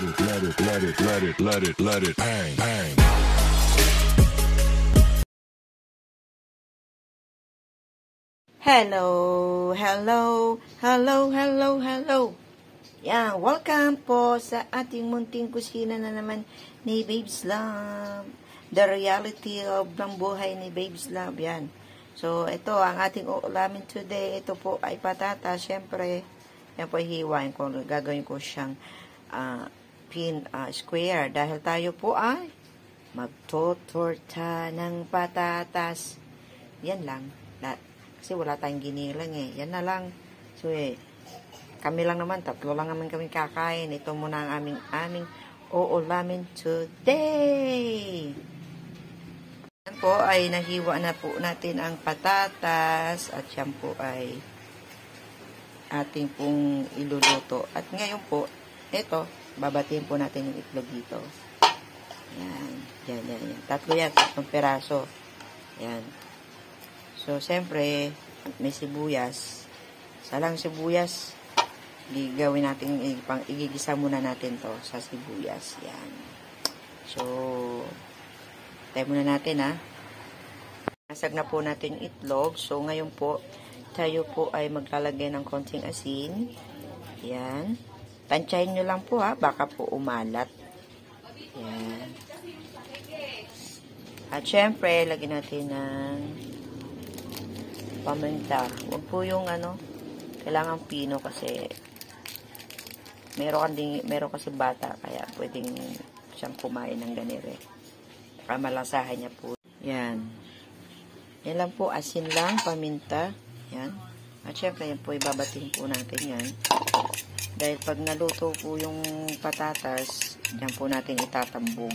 let it bang, bang. Hello, hello, hello, hello, hello. Yan, welcome po sa ating munting kusina na naman ni Babes Love. The reality of ng buhay ni Babes Love. Yan. So, ito ang ating uulamin today. Ito po ay patata. Siyempre, yan po hiwain ko. Gagawin ko siyang square. Dahil tayo po ay magtotorta ng patatas. Yan lang. Kasi wala tayong ginilang eh. Yan na lang. So, kami lang naman, tatlo lang naman kami kakain. Ito muna ang aming uulamin today. Yan po ay nahiwa na po natin ang patatas. At yan po ay ating pong iluluto. At ngayon po, ito, babatiin po natin yung itlog dito. Yan, yan. Tatlo yan, tatlong peraso. Yan. So, siyempre, may sibuyas. Salang sibuyas, gagawin natin, igigisa muna natin to sa sibuyas. Yan. So, tayo muna natin, ha. Nasag na po natin yung itlog. So, ngayon po, tayo po ay maglalagay ng konting asin. Yan. Tansyahin nyo lang po, ha. Baka po umalat. Yan. At syempre, lagyan natin ng paminta. Huwag po yung kailangan pino kasi meron kasi bata kaya pwedeng siyang kumain ng ganire. Para malasahan niya po. Yan. Yan lang po, asin lang, paminta. Yan. At syempre, yan po, ibabatiin po natin yan. Dahil pag naluto po yung patatas, yan po natin itatambog.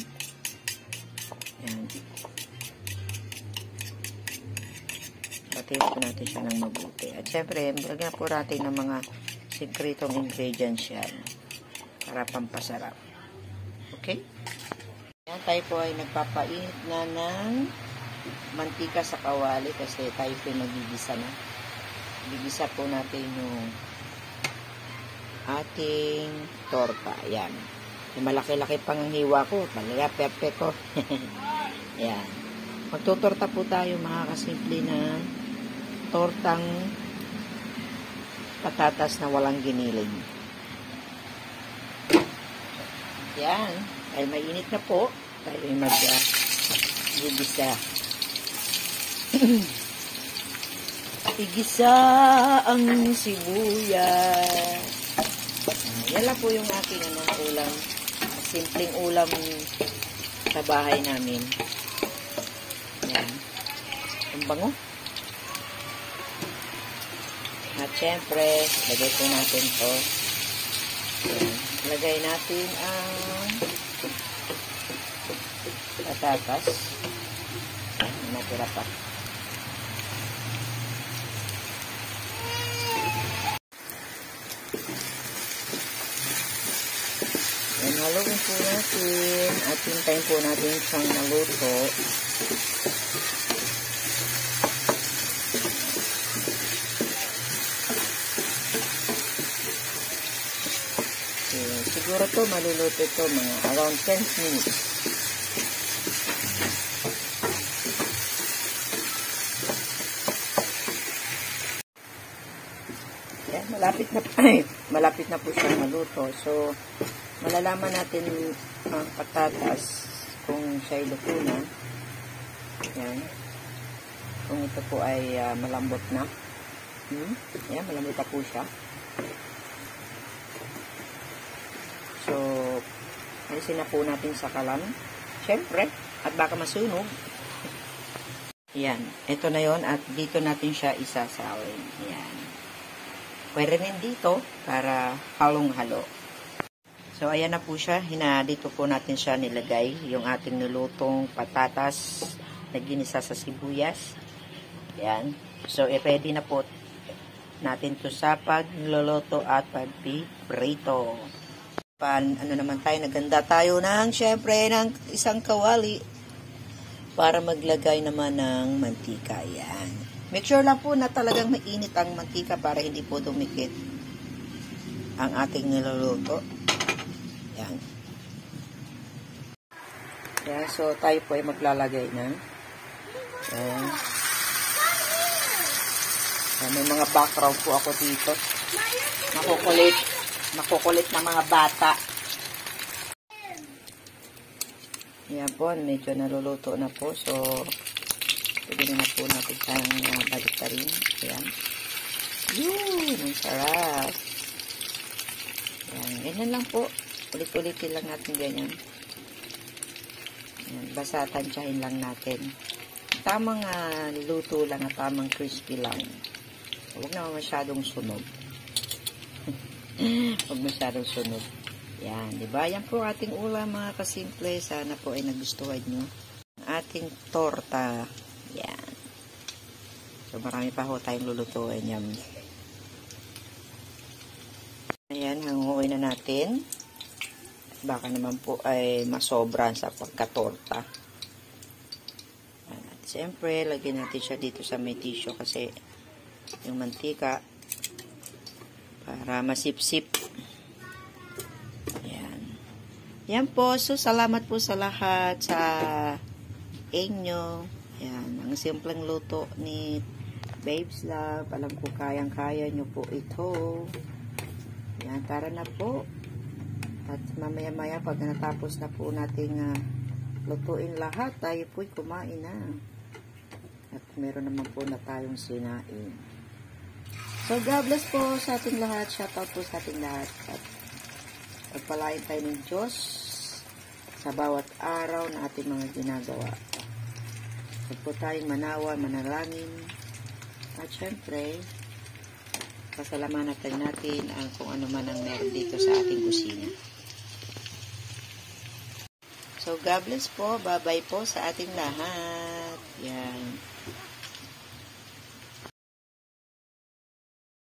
Yan. Batiin po natin siya ng mabuti. At syempre, lagyan po natin ng mga sikretong ingredients yan para pampasarap. Okay? Yan, tayo po ay nagpapainit na ng mantika sa kawali kasi tayo po ay magigisa na. Gigisa po natin yung ating torta. Yan. Yung malaki-laki pang ang hiwa ko. Malaya, pepe ko. Yan. Magtutorta po tayo, mga kasimple na tortang patatas na walang giniling. Yan. Ay mainit na po. Tayo ay mag-igisa. Igisa ang sibuyas. Yan lang po yung aking ulam. Simpleng ulam sa bahay namin. Yan. Ang bango. At syempre, lagay po natin to. Ayan. Lagay natin ang patatas. Natira pa. Ayan, haluin po natin. At hintayin po natin siyang maluto. Siguro to maluluto ito mga around 10 minutes. Yan, malapit na po siyang maluto. So, malalaman natin ang patatas kung siya ay luto na. Yan. Kung ito po ay malambot na. Yan, malambot na po siya. So, alisin na po natin sa kalan. Siyempre, at baka masunog. Yan. Ito na yon at dito natin siya isasawin. Yan. Pwede rin dito para halong-halo. So, ayan na po siya. Dito po natin siya nilagay. Yung ating nilutong patatas na ginisa sa sibuyas. Yan. So, ready na po natin to sa pagluluto at pagpiprito. Naman tayo, naganda tayo syempre, ng isang kawali para maglagay naman ng mantika. Yan. Make sure lang po na talagang mainit ang mantika para hindi po dumikit ang ating niluluto. Yan. Yan, so tayo po ay maglalagay na. Yan. Yan, may mga background po ako dito. Makukulit na mga bata. Yan po, medyo naluluto na po. So, pwede na po natin siyang balik pa rin. Yan. Yun, ang sarap. Yan, ganyan lang po. Ulit-ulitin lang natin ganyan. Yan, basta tansyahin lang natin. Tamang luto lang at tamang crispy lang. Huwag naman masyadong sunog. Huwag masyadong sunog. Yan, di ba? Yan po ating ulam mga kasimple. Sana po ay nagustuhan nyo. Ating torta. Yan. So, marami pa ho tayong lulutuin. Yan. Ayan, hanguin na natin. Baka naman po ay masobran sa pagkatorta. At siyempre, lagyan natin siya dito sa may tissue kasi yung mantika para masipsip. Ayan. Yan po. So, salamat po sa lahat sa inyo. Ayan. Ang simpleng luto ni Babes Love. Alam ko kayang-kaya nyo po ito. Ayan. Tara na po. At mamaya-maya pag natapos na po nating lutuin lahat, tayo po'y kumain na. At meron naman po na tayong sinain. So, God bless po sa ating lahat. Shout out po sa ating lahat. At pagpalain tayo ng Diyos sa bawat araw na ating mga ginagawa. Huwag po tayong manawa, manalangin. At syempre, pasalamatan natin ang kung ano man ang meron dito sa ating kusina. So, God bless po. Bye-bye po sa ating lahat. Yan.